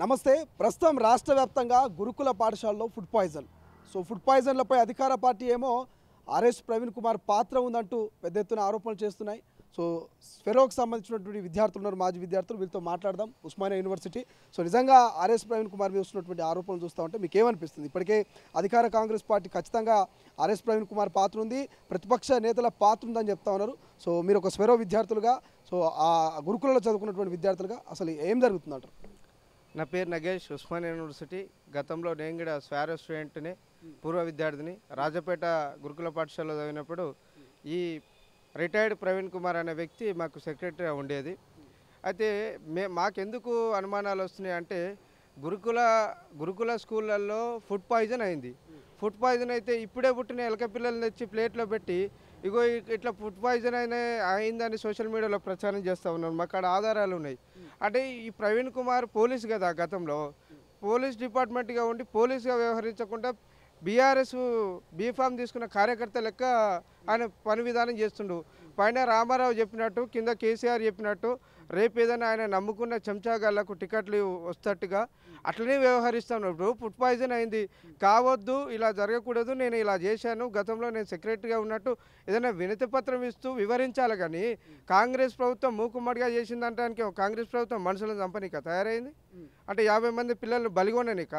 నమస్తే. ప్రస్తుతం రాష్ట్ర వ్యాప్తంగా గురుకుల పాఠశాలలో ఫుడ్ పాయిజన్. ఫుడ్ పాయిజన్లపై అధికార పార్టీ ఏమో ఆర్ఎస్ ప్రవీణ్ కుమార్ పాత్ర ఉందంటూ పెద్ద ఎత్తున ఆరోపణలు చేస్తున్నాయి. స్వెరోకి సంబంధించినటువంటి విద్యార్థులు ఉన్నారు, మాజీ విద్యార్థులు, వీళ్ళతో మాట్లాడదాం. ఉస్మానియా యూనివర్సిటీ. నిజంగా ఆర్ఎస్ ప్రవీణ్ కుమార్ మీద వస్తున్నటువంటి ఆరోపణలు చూస్తూ ఉంటే మీకు ఏమనిపిస్తుంది? ఇప్పటికే అధికార కాంగ్రెస్ పార్టీ ఖచ్చితంగా ఆర్ఎస్ ప్రవీణ్ కుమార్ పాత్ర ఉంది, ప్రతిపక్ష నేతల పాత్ర ఉందని చెప్తా ఉన్నారు. మీరు ఒక స్వెరో విద్యార్థులుగా, ఆ గురుకులలో చదువుకున్నటువంటి విద్యార్థులుగా అసలు ఏం జరుగుతుందంటారు? నా పేరు నగేష్, ఉస్మానియా యూనివర్సిటీ. గతంలో నేను కూడా స్వారో స్టూడెంట్ని, పూర్వ విద్యార్థిని. రాజపేట గురుకుల పాఠశాలలో చదివినప్పుడు ఈ రిటైర్డ్ ప్రవీణ్ కుమార్ అనే వ్యక్తి మాకు సెక్రటరీగా ఉండేది. అయితే మాకెందుకు అనుమానాలు వస్తున్నాయి అంటే గురుకుల స్కూళ్ళల్లో ఫుడ్ పాయిజన్ అయింది. ఫుడ్ పాయిజన్ అయితే ఇప్పుడే పుట్టిన ఎలక పిల్లల్ని తెచ్చి ప్లేట్లో పెట్టి ఇగో ఇట్లా ఫుడ్ పాయిజన్ అయిందని సోషల్ మీడియాలో ప్రచారం చేస్తూ ఉన్నారు. మాకు అక్కడ ఆధారాలు ఉన్నాయి. అంటే ఈ ప్రవీణ్ కుమార్ పోలీస్ కదా, గతంలో పోలీస్ డిపార్ట్మెంట్గా ఉండి పోలీస్గా వ్యవహరించకుండా బీఆర్ఎస్ బీఫామ్ తీసుకున్న కార్యకర్త లెక్క ఆయన పని విధానం చేస్తుండు. పైన రామారావు చెప్పినట్టు, కింద కేసీఆర్ చెప్పినట్టు రేపు ఏదైనా ఆయన నమ్ముకున్న చెంచాగాళ్లకు టికెట్లు వస్తట్టుగా అట్లనే వ్యవహరిస్తున్నప్పుడు ఫుడ్ పాయిజన్ అయింది కావద్దు, ఇలా జరగకూడదు, నేను ఇలా చేశాను, గతంలో నేను సెక్రటరీగా ఉన్నట్టు ఏదైనా వినతి పత్రం ఇస్తూ వివరించాలి. కానీ కాంగ్రెస్ ప్రభుత్వం మూకుమ్మడిగా చేసిందంటానికి కాంగ్రెస్ ప్రభుత్వం మనుషులను చంపనీక తయారైంది. అంటే 50 మంది పిల్లలు బలిగొననిక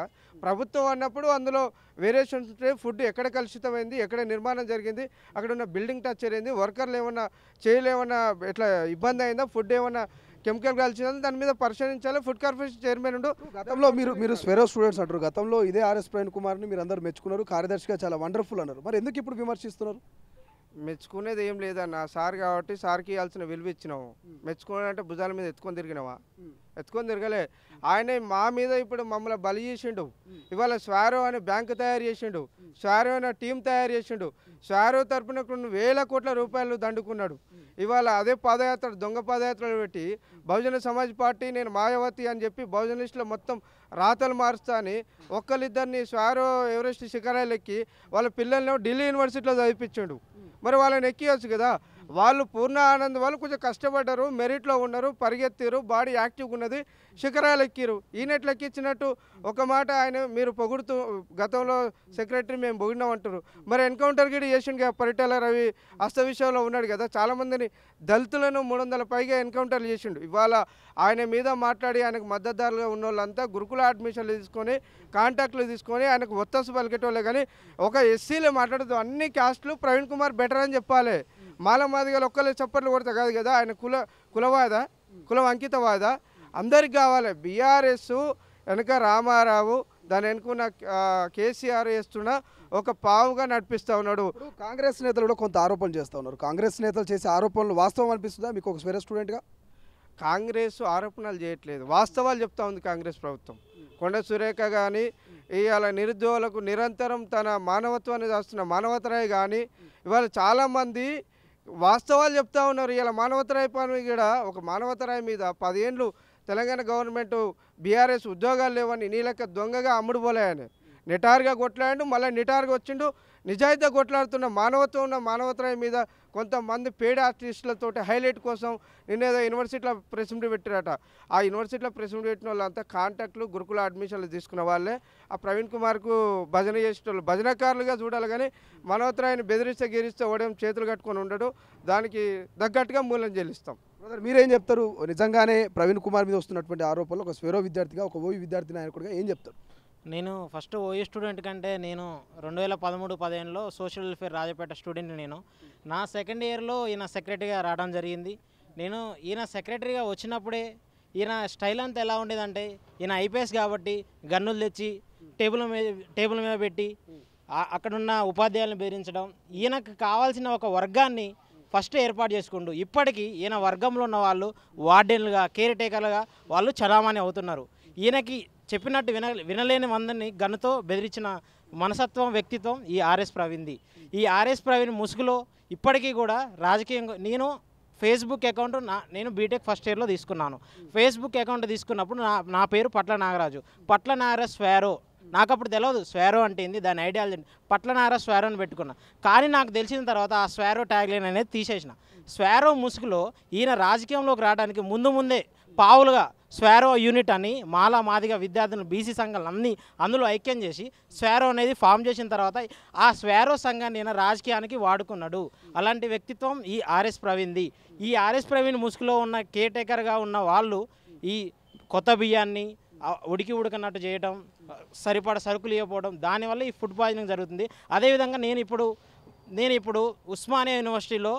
ప్రభుత్వం అన్నప్పుడు అందులో వేరియేషన్స్ ఉంటే ఫుడ్ ఎక్కడ కలుషితమైంది, ఎక్కడ నిర్మాణం జరిగింది, అక్కడ ఉన్న బిల్డింగ్ టచ్ అయింది, వర్కర్లు ఏమన్నా చేయలేమన్నా ఎట్లా ఇబ్బంది అయిందా, ఫుడ్ ఏమన్నా కెమికల్ కలిసిందని దాని మీద పరిశీలించాలి. ఫుడ్ కార్పొరేషన్ చైర్మన్ ఉండు. గతంలో మీరు స్వెరో స్టూడెంట్స్ అంటారు, గతంలో ఇదే ఆర్ఎస్ ప్రవీణ్ కుమార్ని మీరు అందరూ మెచ్చుకున్నారు, కార్యదర్శిగా చాలా వండర్ఫుల్ అన్నారు. మరి ఎందుకు ఇప్పుడు విమర్శిస్తున్నారు? మెచ్చుకునేది ఏం లేదన్న, సార్ కాబట్టి సార్కి ఇవ్వాల్సిన విలువ ఇచ్చినావు. మెచ్చుకోవాలంటే భుజాల మీద ఎత్తుకొని తిరిగినావా? ఎత్తుకొని తిరగలే. ఆయన మా మీద ఇప్పుడు మమ్మల్ని బలి చేసిండు. ఇవాళ స్వారో అనే బ్యాంకు తయారు చేసిండు, స్వారో అనే టీం తయారు చేసిండు, స్వారో తరపున కొన్ని వేల కోట్ల రూపాయలు దండుకున్నాడు. ఇవాళ అదే పాదయాత్ర, దొంగ పాదయాత్రలు పెట్టి బహుజన సమాజ్ పార్టీ నేను మాయావతి అని చెప్పి బహుజన లిస్టులో మొత్తం రాతలు మారుస్తా అని ఒక్కరిద్దరిని స్వారో ఎవరెస్ట్ శిఖరాలు ఎక్కి వాళ్ళ పిల్లల్ని ఢిల్లీ యూనివర్సిటీలో చదివించాడు. మరి వాళ్ళని ఎక్కియచ్చు కదా. వాళ్ళు పూర్ణ ఆనంద్ వాళ్ళు కొంచెం కష్టపడ్డారు, మెరిట్లో ఉన్నారు, పరిగెత్తారు, బాడీ యాక్టివ్గా ఉన్నది, శిఖరాలు ఎక్కిరు. ఈయనట్లు ఎక్కించినట్టు ఒక మాట ఆయన మీరు పొగుడుతూ గతంలో సెక్రటరీ మేము పొగిడినామంటారు. మరి ఎన్కౌంటర్ గిడి చేసిండు కదా, పరిటాల రవి అస్త విషయంలో ఉన్నాడు కదా, చాలామందిని దళితులను 300 పైగా ఎన్కౌంటర్లు చేసిండు. ఇవాళ ఆయన మీద మాట్లాడి ఆయనకు మద్దతుదారులుగా ఉన్న వాళ్ళంతా గురుకుల అడ్మిషన్లు తీసుకొని కాంటాక్ట్లు తీసుకొని ఆయనకు ఒత్తసు పలికేటోళ్ళే. కానీ ఒక ఎస్సీలే మాట్లాడుతూ అన్ని క్యాస్టులు ప్రవీణ్ కుమార్ బెటర్ అని చెప్పాలి. మాల మాదిగలు ఒక్కలే చప్పట్లు కొడతా కాదు కదా. ఆయన కులం అంకితవాద అందరికి కావాలి. బీఆర్ఎస్ వెనక రామారావు, దాని వెనుకున్న కేసీఆర్ చేస్తున్న ఒక పావుగా నడిపిస్తూ ఉన్నాడు. కాంగ్రెస్ నేతలు కూడా కొంత ఆరోపణలు చేస్తూ ఉన్నారు. కాంగ్రెస్ నేతలు చేసే ఆరోపణలు వాస్తవం అనిపిస్తుందా మీకు ఒక స్వెరో స్టూడెంట్గా? కాంగ్రెస్ ఆరోపణలు చేయట్లేదు, వాస్తవాలు చెప్తా ఉంది కాంగ్రెస్ ప్రభుత్వం. కొండ సురేఖ కానీ ఇవాళ నిరుద్యోగులకు నిరంతరం తన మానవత్వాన్ని చేస్తున్న మానవతరాయ్ కానీ ఇవాళ చాలామంది వాస్తవాలు చెప్తా ఉన్నారు. ఇలా మానవతరాయ్ పని కూడా ఒక మానవతరాయ్ మీద 10 ఏళ్ళు తెలంగాణ గవర్నమెంట్ బీఆర్ఎస్ ఉద్యోగాలు లేవని నీ లెక్క దొంగగా అమ్ముడు పోలేయని నిటారుగా కొట్లాడు, మళ్ళీ నిటారుగా వచ్చిండు. నిజాయితీగా కొట్లాడుతున్న మానవత్వం ఉన్న మానవతరాయ్ మీద కొంతమంది పేడ ఆర్టిస్టులతో హైలైట్ కోసం నిన్నేదో యూనివర్సిటీలో ప్రెస్ మీట్ పెట్టారట. ఆ యూనివర్సిటీలో ప్రెస్ మీట్ పెట్టిన వాళ్ళంతా కాంటాక్ట్లు గురుకుల అడ్మిషన్లు తీసుకున్న వాళ్ళే. ఆ ప్రవీణ్ కుమార్కు భజన చేసేటోళ్ళు భజనకారులుగా చూడాలి. కానీ మానవతరాయని బెదిరిస్తే గిరిస్తే ఓడేం చేతులు కట్టుకొని ఉండడు. దానికి తగ్గట్టుగా మూల్యం చెల్లిస్తాం. మీరేం చెప్తారు? నిజంగానే ప్రవీణ్ కుమార్ మీద వస్తున్నటువంటి ఆరోపణలు ఒక స్వెరో విద్యార్థిగా, ఒక ఓవి విద్యార్థి నాయకుడిగా ఏం చెప్తారు? నేను ఫస్ట్ ఓయూ స్టూడెంట్ కంటే నేను 2013-15లో సోషల్ వెల్ఫేర్ రాజపేట స్టూడెంట్. నేను నా సెకండ్ ఇయర్లో ఈయన సెక్రటరీగా రావడం జరిగింది. నేను ఈయన సెక్రటరీగా వచ్చినప్పుడే ఈయన స్టైల్ అంతా ఎలా ఉండేదంటే, ఈయన ఐపీఎస్ కాబట్టి గన్నులు తెచ్చి టేబుల్ మీద పెట్టి అక్కడున్న ఉపాధ్యాయులను బెదిరించడం, ఈయనకు కావాల్సిన ఒక వర్గాన్ని ఫస్ట్ ఏర్పాటు చేసుకుంటూ ఇప్పటికీ ఈయన వర్గంలో ఉన్న వాళ్ళు వార్డెన్లుగా, కేర్ టేకర్లుగా వాళ్ళు చలామణి అవుతున్నారు. ఈయనకి చెప్పినట్టు వినలేని మందిని గన్నుతో బెదిరించిన మనసత్వం, వ్యక్తిత్వం ఈ ఆర్ఎస్ ప్రవీణ్ది. ఈ ఆర్ఎస్ ప్రవీణ్ ముసుగులో ఇప్పటికీ కూడా రాజకీయంగా నేను ఫేస్బుక్ అకౌంట్ నేను బీటెక్ ఫస్ట్ ఇయర్లో తీసుకున్నాను. ఫేస్బుక్ అకౌంట్ తీసుకున్నప్పుడు నా పేరు పట్ల నాగరాజు స్వారో. నాకు అప్పుడు తెలియదు స్వారో అంటే ఏంది, దాని ఐడియాలజీ పట్ల స్వారో అని పెట్టుకున్నా. కానీ నాకు తెలిసిన తర్వాత ఆ స్వారో ట్యాగ్లైన్ అనేది తీసేసిన. స్వారో ముసుగులో ఈయన రాజకీయంలోకి రావడానికి ముందే పావులుగా స్వారో యూనిట్ అని మాలా మాదిగ విద్యార్థులు బీసీ సంఘాలు అన్నీ అందులో ఐక్యం చేసి స్వారో అనేది ఫామ్ చేసిన తర్వాత ఆ స్వారో సంఘాన్ని ఈయన రాజకీయానికి వాడుకున్నాడు. అలాంటి వ్యక్తిత్వం ఈ ఆర్ఎస్ ప్రవీణ్ది. ఈ ఆర్ఎస్ ప్రవీణ్ ముసుగులో ఉన్న కేర్టేకర్గా ఉన్న వాళ్ళు ఈ కొత్త బియ్యాన్ని ఉడకనట్టు చేయడం, సరిపడ సరుకులు ఇవ్వకపోవడం, దానివల్ల ఈ ఫుడ్ పాయిజనింగ్ జరుగుతుంది. అదేవిధంగా నేను ఇప్పుడు ఉస్మానియా యూనివర్సిటీలో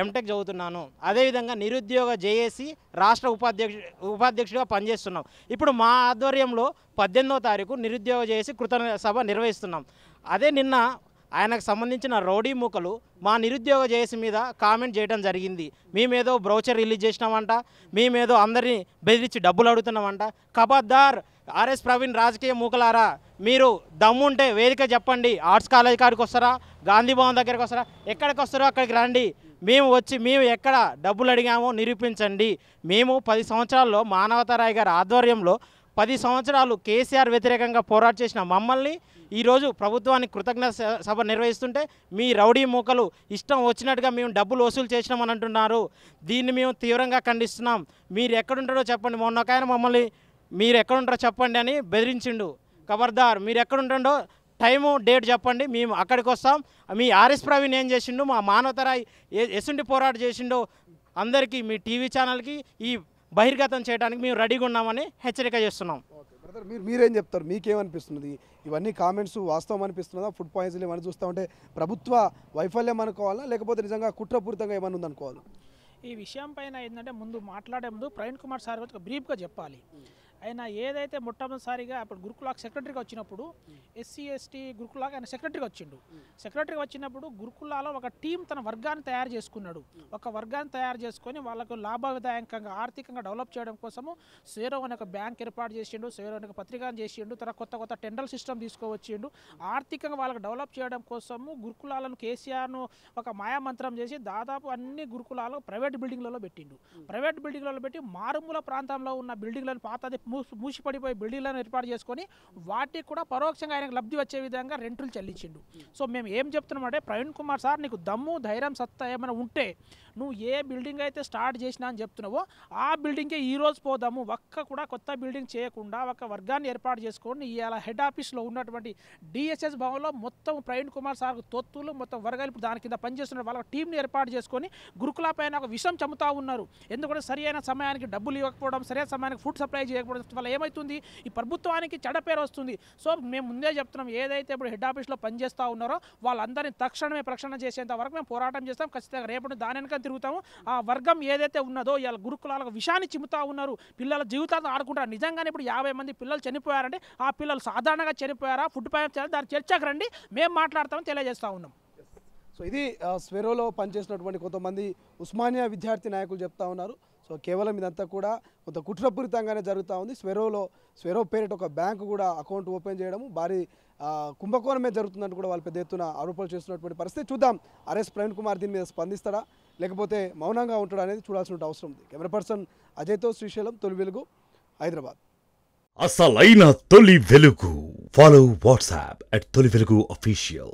ఎంటెక్ చదువుతున్నాను. అదేవిధంగా నిరుద్యోగ జేఏసీ రాష్ట్ర ఉపాధ్యక్షుడిగా పనిచేస్తున్నాం. ఇప్పుడు మా ఆధ్వర్యంలో 18వ తారీఖు నిరుద్యోగ జేఏసీ కృతజ్ఞత సభ నిర్వహిస్తున్నాం. అదే నిన్న ఆయనకు సంబంధించిన రౌడీ మూకలు మా నిరుద్యోగ జేఏసీ మీద కామెంట్ చేయడం జరిగింది. మేమేదో బ్రౌచర్ రిలీజ్ చేసినామంట, మేమేదో అందరినీ బెదిరించి డబ్బులు అడుగుతున్నామంట. ఖబర్దార్ ఆర్ఎస్ ప్రవీణ్ రాజకీయ మూకలారా, మీరు దమ్ముంటే వేదిక చెప్పండి. ఆర్ట్స్ కాలేజ్ కాడికి వస్తారా, గాంధీ భవన్ దగ్గరికి వస్తారా, ఎక్కడికి వస్తారో అక్కడికి రండి. మేము ఎక్కడ డబ్బులు అడిగామో నిరూపించండి. మేము 10 సంవత్సరాల్లో మానవతారాయ్ గారి ఆధ్వర్యంలో 10 సంవత్సరాలు కేసీఆర్ వ్యతిరేకంగా పోరాట చేసిన మమ్మల్ని ఈరోజు ప్రభుత్వానికి కృతజ్ఞత సభ నిర్వహిస్తుంటే మీ రౌడీ మూకలు ఇష్టం వచ్చినట్టుగా మేము డబ్బులు వసూలు చేసినామని అంటున్నారు. దీన్ని మేము తీవ్రంగా ఖండిస్తున్నాం. మీరు ఎక్కడుంటారో చెప్పండి. మొన్న ఒక ఆయన మమ్మల్ని మీరు ఎక్కడుంటారో చెప్పండి అని బెదిరించిండు. ఖబర్దార్, మీరు ఎక్కడుంటుండో టైము డేట్ చెప్పండి, మేము అక్కడికి వస్తాం. మీ ఆర్ఎస్ ప్రవీణ్ ఏం చేసిండు, మా మానవతరాయ్ ఎసుంటి పోరాట చేసిండో అందరికీ మీ టీవీ ఛానల్కి ఈ బహిర్గతం చేయడానికి మేము రెడీగా ఉన్నామని హెచ్చరిక చేస్తున్నాం. ఓకే బ్రదర్, మీరేం చెప్తారు? మీకేమనిపిస్తున్నది? ఇవన్నీ కామెంట్స్ వాస్తవం అనిపిస్తున్నదా? ఫుడ్ పాయిజన్ ఏమని చూస్తూ ఉంటే ప్రభుత్వ వైఫల్యం అనుకోవాలా, లేకపోతే నిజంగా కుట్రపూరితంగా ఏమన్నా ఉందనుకోవాలి? ఈ విషయం పైన ఏంటంటే ముందు మాట్లాడే ముందు ప్రవీణ్ కుమార్ సార్ ఒక బ్రీఫ్గా చెప్పాలి. ఆయన ఏదైతే మొట్టమొదటిసారిగా అప్పుడు గురుకులాకు సెక్రటరీగా వచ్చినప్పుడు ఎస్సీ ఎస్టీ గురుకులాగా ఆయన సెక్రటరీగా వచ్చిండు. సెక్రటరీగా వచ్చినప్పుడు గురుకులాలో ఒక టీం తన వర్గాన్ని తయారు చేసుకున్నాడు. ఒక వర్గాన్ని తయారు చేసుకొని వాళ్ళకు లాభదాయకంగా ఆర్థికంగా డెవలప్ చేయడం కోసము సేరో అనే ఒక బ్యాంక్ ఏర్పాటు చేసిండు, సేరో అనే ఒక పత్రికను చేసిండు, తర్వాత కొత్త టెండర్ సిస్టమ్ తీసుకువచ్చిండు. ఆర్థికంగా వాళ్ళకు డెవలప్ చేయడం కోసము గురుకులాలను కేసీఆర్ను ఒక మాయామంత్రం చేసి దాదాపు అన్ని గురుకులాలు ప్రైవేట్ బిల్డింగ్లలో పెట్టిండు. ప్రైవేట్ బిల్డింగ్లలో పెట్టి మారుమూల ప్రాంతంలో ఉన్న బిల్డింగ్లను పాతది మూసిపడిపోయి బిల్డింగ్లను ఏర్పాటు చేసుకొని వాటికి కూడా పరోక్షంగా ఆయనకు లబ్ధి వచ్చే విధంగా రెంటులు చెల్లించిండు. సో మేము ఏం చెప్తున్నామంటే ప్రవీణ్ కుమార్ సార్, నీకు దమ్ము ధైర్యం సత్తా ఏమైనా ఉంటే నువ్వు ఏ బిల్డింగ్ అయితే స్టార్ట్ చేసినా అని చెప్తున్నావో ఆ బిల్డింగ్కే ఈరోజు పోదాము. ఒక్క కూడా కొత్త బిల్డింగ్ చేయకుండా ఒక వర్గాన్ని ఏర్పాటు చేసుకొని ఇవాళ హెడ్ ఆఫీస్లో ఉన్నటువంటి డిఎస్ఎస్ భవన్లో మొత్తం ప్రవీణ్ కుమార్ సార్ తొత్తులు మొత్తం వర్గాలు ఇప్పుడు దాని కింద పనిచేస్తున్నారు. వాళ్ళ టీంని ఏర్పాటు చేసుకొని గురుకుల పైన ఒక విషం చమ్ముతా ఉన్నారు. ఎందుకంటే సరి అయిన సమయానికి డబ్బులు ఇవ్వకపోవడం, సరైన సమయానికి ఫుడ్ సప్లై చేయకపోవడం వల్ల ఏమవుతుంది, ఈ ప్రభుత్వానికి చెడ్డ పేరు వస్తుంది. సో మేము ముందే చెప్తున్నాం, ఏదైతే ఇప్పుడు హెడ్ ఆఫీస్లో పనిచేస్తూ ఉన్నారో వాళ్ళందరినీ తక్షణమే ప్రక్షాళన చేసేంత వరకు మేము పోరాటం చేస్తాం. ఖచ్చితంగా రేపటి దాని వెనక తిరుగుతాము. ఆ వర్గం ఏదైతే ఉన్నదో ఇవాళ గురుకులాలకు విషాన్ని చిమ్ముతా ఉన్నారు, పిల్లల జీవితాలను ఆడుకుంటారు. నిజంగానే ఇప్పుడు 50 మంది పిల్లలు చనిపోయారంటే ఆ పిల్లలు సాధారణంగా చనిపోయారా, ఫుడ్ పాయిజన్, దాని చర్చకు రండి, మేము మాట్లాడతామని తెలియజేస్తూ ఉన్నాం. సో ఇది స్వెరోలో పనిచేసినటువంటి కొంతమంది ఉస్మానియా విద్యార్థి నాయకులు చెప్తా ఉన్నారు. సో కేవలం ఇదంతా కూడా కొంత కుట్రపూరితంగానే జరుగుతూ ఉంది. స్వెరో పేరిట ఒక బ్యాంకు కూడా అకౌంట్ ఓపెన్ చేయడము భారీ కుంభకోణమే జరుగుతుందంటూ కూడా వాళ్ళు పెద్ద ఎత్తున ఆరోపణలు చేస్తున్నటువంటి పరిస్థితి. చూద్దాం ఆర్ఎస్ ప్రవీణ్ కుమార్ దీని మీద స్పందిస్తాడా, లేకపోతే మౌనంగా ఉంటాడా అనేది చూడాల్సిన అవసరం ఉంది. కెమెరా పర్సన్ అజయ్తో శ్రీశైలం, తొలి వెలుగు, హైదరాబాద్. అసలైన తొలి వెలుగు. ఫాలో వాట్సాప్ @తొలి వెలుగు official.